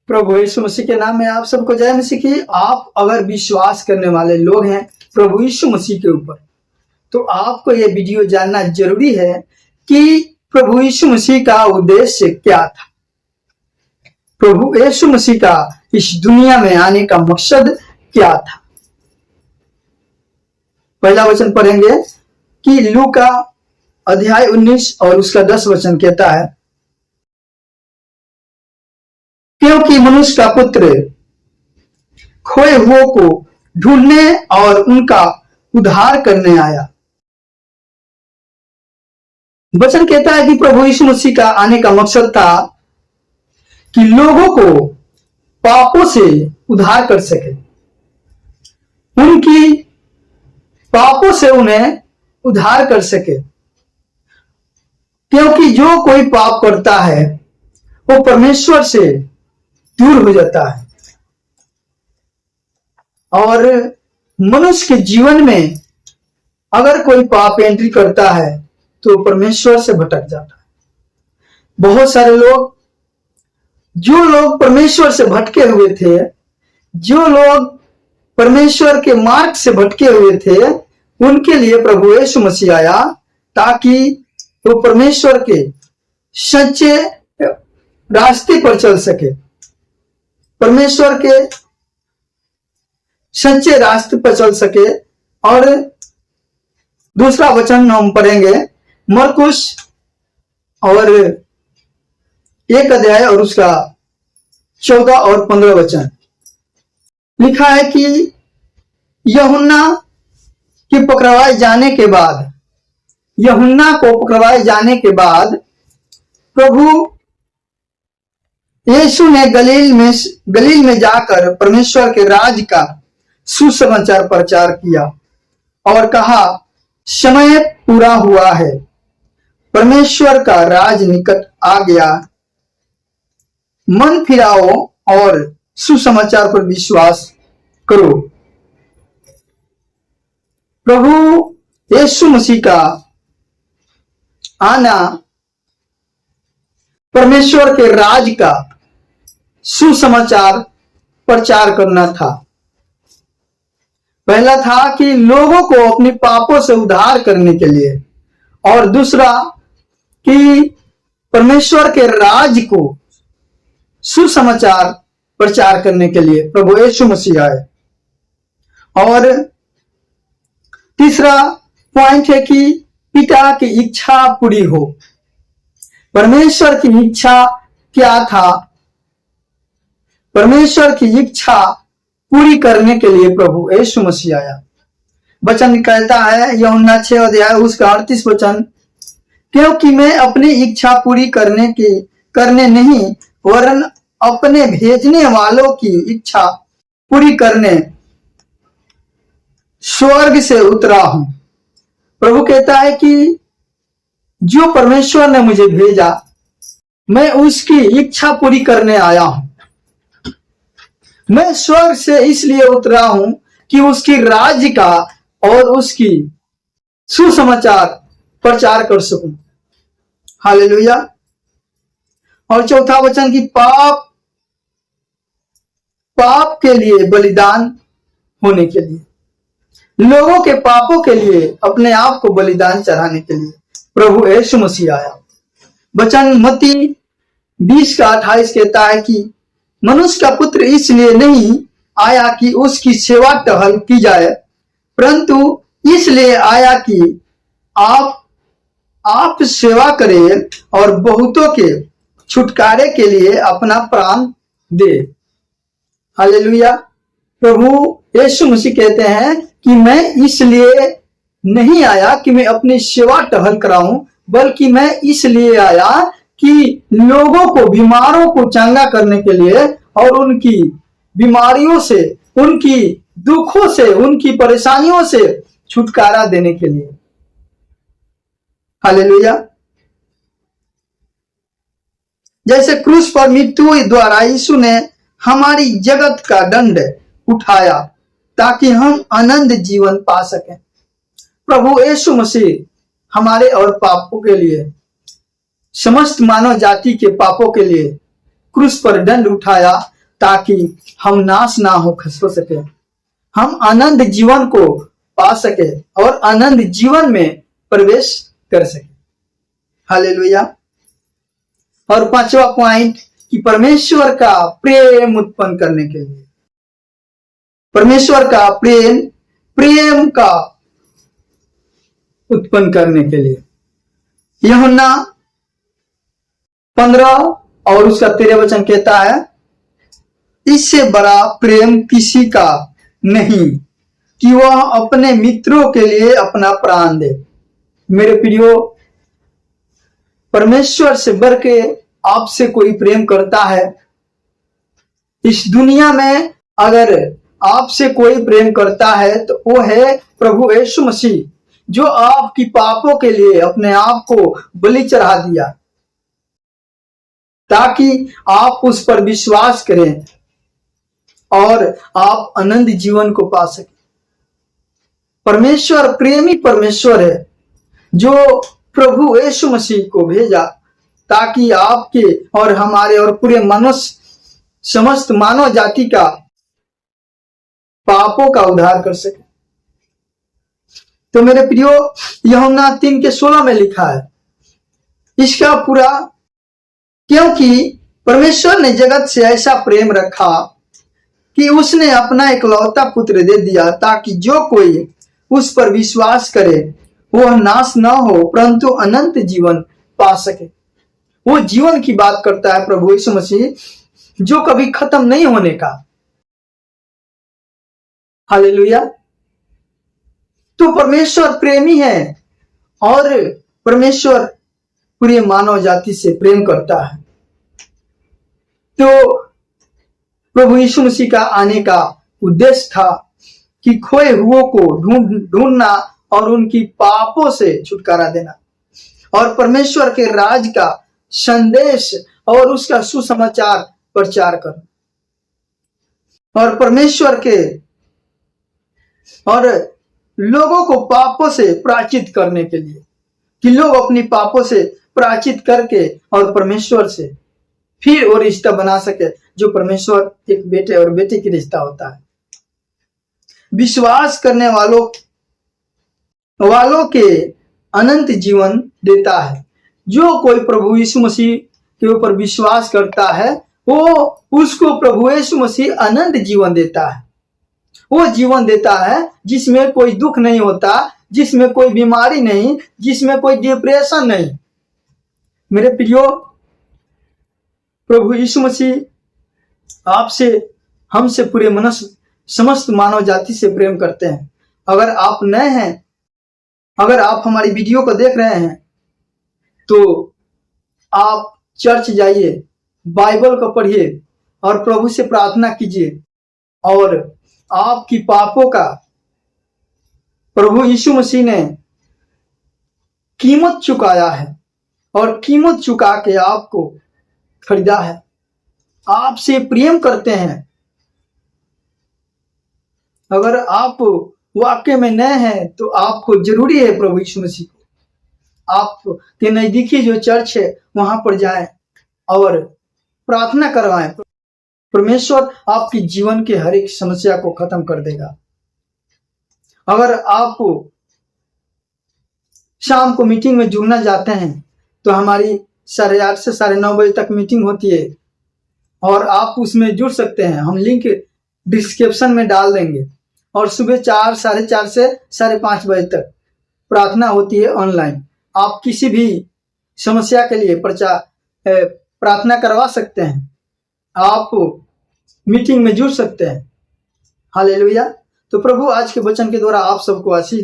प्रभु यीशु मसीह के नाम में आप सबको जय मसीह की। आप अगर विश्वास करने वाले लोग हैं प्रभु यीशु मसीह के ऊपर, तो आपको यह वीडियो जानना जरूरी है कि प्रभु यीशु मसीह का उद्देश्य क्या था। प्रभु यीशु मसीह का इस दुनिया में आने का मकसद क्या था। पहला वचन पढ़ेंगे कि लूका अध्याय 19 और उसका 10 वचन कहता है, क्योंकि मनुष्य का पुत्र खोए हुओं को ढूंढने और उनका उद्धार करने आया। वचन कहता है कि प्रभु यीशु मसीह का आने का मकसद था कि लोगों को पापों से उद्धार कर सके, उनकी पापों से उन्हें उद्धार कर सके। क्योंकि जो कोई पाप करता है वो परमेश्वर से दूर हो जाता है और मनुष्य के जीवन में अगर कोई पाप एंट्री करता है तो परमेश्वर से भटक जाता है। बहुत सारे लोग, जो लोग परमेश्वर से भटके हुए थे, जो लोग परमेश्वर के मार्ग से भटके हुए थे, उनके लिए प्रभु यीशु मसीह आया ताकि वो परमेश्वर के सच्चे रास्ते पर चल सके, परमेश्वर के सच्चे रास्ते पर चल सके। और दूसरा वचन हम पढ़ेंगे मरकुस और 1 अध्याय और उसका 14 और 15 वचन। लिखा है कि यूहन्ना के पकड़वाए जाने के बाद, यूहन्ना को पकड़वाए जाने के बाद प्रभु यीशु ने गलील में जाकर परमेश्वर के राज का सुसमाचार प्रचार किया और कहा, समय पूरा हुआ है, परमेश्वर का राज निकट आ गया, मन फिराओ और सुसमाचार पर विश्वास करो। प्रभु यीशु मसीह का आना परमेश्वर के राज का सुसमाचार प्रचार करना था। पहला था कि लोगों को अपने पापों से उद्धार करने के लिए, और दूसरा कि परमेश्वर के राज को सुसमाचार प्रचार करने के लिए प्रभु यीशु मसीह आए। और तीसरा पॉइंट है कि पिता की इच्छा पूरी हो। परमेश्वर की इच्छा क्या था? परमेश्वर की इच्छा पूरी करने के लिए प्रभु यीशु मसीह आया। वचन कहता है यूहन्ना 6 अध्याय उसका 38 वचन, क्योंकि मैं अपनी इच्छा पूरी करने नहीं वरन अपने भेजने वालों की इच्छा पूरी करने स्वर्ग से उतरा हूं। प्रभु कहता है कि जो परमेश्वर ने मुझे भेजा, मैं उसकी इच्छा पूरी करने आया हूं। मैं स्वर्ग से इसलिए उतरा हूं कि उसकी राज्य का और उसकी सुसमाचार प्रचार कर सकूं। हालेलुया। और चौथा वचन की पाप के लिए बलिदान होने के लिए, लोगों के पापों के लिए अपने आप को बलिदान चढ़ाने के लिए प्रभु यीशु मसीह आया। वचन मत्ती 20 का 28 कहता है कि मनुष्य का पुत्र इसलिए नहीं आया कि उसकी सेवा टहल की जाए, परंतु इसलिए आया कि आप सेवा करें और बहुतों के छुटकारे के लिए अपना प्राण दे। हालेलुया। प्रभु यीशु मसीह कहते हैं कि मैं इसलिए नहीं आया कि मैं अपनी सेवा टहल कराऊं, बल्कि मैं इसलिए आया कि लोगों को, बीमारों को चंगा करने के लिए और उनकी बीमारियों से, उनकी दुखों से, उनकी परेशानियों से छुटकारा देने के लिए। हालेलुया। जैसे क्रूस पर मृत्यु द्वारा यीशु ने हमारी जगत का दंड उठाया ताकि हम आनंद जीवन पा सकें। प्रभु यीशु मसीह हमारे और पापों के लिए, समस्त मानव जाति के पापों के लिए क्रूस पर दंड उठाया ताकि हम नाश ना हो सके, हम आनंद जीवन को पा सके और आनंद जीवन में प्रवेश कर सके। हालेलुया। और पांचवा पॉइंट कि परमेश्वर का प्रेम उत्पन्न करने के लिए, परमेश्वर का प्रेम का उत्पन्न करने के लिए यूहन्ना 15 और उसका 13 वचन कहता है, इससे बड़ा प्रेम किसी का नहीं कि वह अपने मित्रों के लिए अपना प्राण दे। मेरे प्रियो, परमेश्वर से बढ़ के आपसे कोई प्रेम करता है इस दुनिया में? अगर आपसे कोई प्रेम करता है तो वो है प्रभु यीशु मसीह, जो आपकी पापों के लिए अपने आप को बलि चढ़ा दिया ताकि आप उस पर विश्वास करें और आप आनंद जीवन को पा सकें। परमेश्वर प्रेमी परमेश्वर है जो प्रभु यीशु मसीह को भेजा ताकि आपके और हमारे और पूरे मनुष्य समस्त मानव जाति का पापों का उद्धार कर सके। तो मेरे प्रियो, यूहन्ना 3:16 में लिखा है, इसका पूरा क्योंकि परमेश्वर ने जगत से ऐसा प्रेम रखा कि उसने अपना एकलौता पुत्र दे दिया ताकि जो कोई उस पर विश्वास करे वह नाश न हो परंतु अनंत जीवन पा सके। वो जीवन की बात करता है प्रभु यीशु मसीह, जो कभी खत्म नहीं होने का। हालेलुया। तो परमेश्वर प्रेमी है और परमेश्वर पूरे मानव जाति से प्रेम करता है। तो प्रभु यीशु मसीह का आने का उद्देश्य था कि खोए हुओं को ढूंढना और उनकी पापों से छुटकारा देना और परमेश्वर के राज का संदेश और उसका सुसमाचार प्रचार करना और परमेश्वर के और लोगों को पापों से प्रायश्चित करने के लिए, कि लोग अपनी पापों से प्रायश्चित करके और परमेश्वर से फिर वो रिश्ता बना सके जो परमेश्वर एक बेटे और बेटी की रिश्ता होता है। विश्वास करने वालों के अनंत जीवन देता है। जो कोई प्रभु यीशु मसीह के ऊपर विश्वास करता है वो उसको प्रभु यीशु मसीह अनंत जीवन देता है। वो जीवन देता है जिसमें कोई दुख नहीं होता, जिसमें कोई बीमारी नहीं, जिसमें कोई डिप्रेशन नहीं। मेरे प्रियो, प्रभु यीशु मसीह आपसे, हमसे, पूरे मनुष्य समस्त मानव जाति से प्रेम करते हैं। अगर आप नए हैं, अगर आप हमारी वीडियो को देख रहे हैं तो आप चर्च जाइए, बाइबल को पढ़िए और प्रभु से प्रार्थना कीजिए और आपकी पापों का प्रभु यीशु मसीह ने कीमत चुकाया है और कीमत चुका के आपको खरीदा है। आपसे प्रेम करते हैं। अगर आप वाकई में नए हैं तो आपको जरूरी है प्रभु यीशु मसीह को आपके नजदीकी जो चर्च है वहां पर जाएं और प्रार्थना करवाएं। परमेश्वर आपकी जीवन के हर एक समस्या को खत्म कर देगा। अगर आप शाम को मीटिंग में जुड़ना चाहते हैं तो हमारी 8:30 से 9:30 बजे तक मीटिंग होती है और आप उसमें जुड़ सकते हैं। हम लिंक डिस्क्रिप्शन में डाल देंगे। और सुबह 4, 4:30 से 5:30 बजे तक प्रार्थना होती है ऑनलाइन। आप किसी भी समस्या के लिए प्रार्थना करवा सकते हैं। आप मीटिंग में जुड़ सकते हैं। हालेलुया। तो प्रभु आज के वचन के द्वारा आप सबको आशीष दे।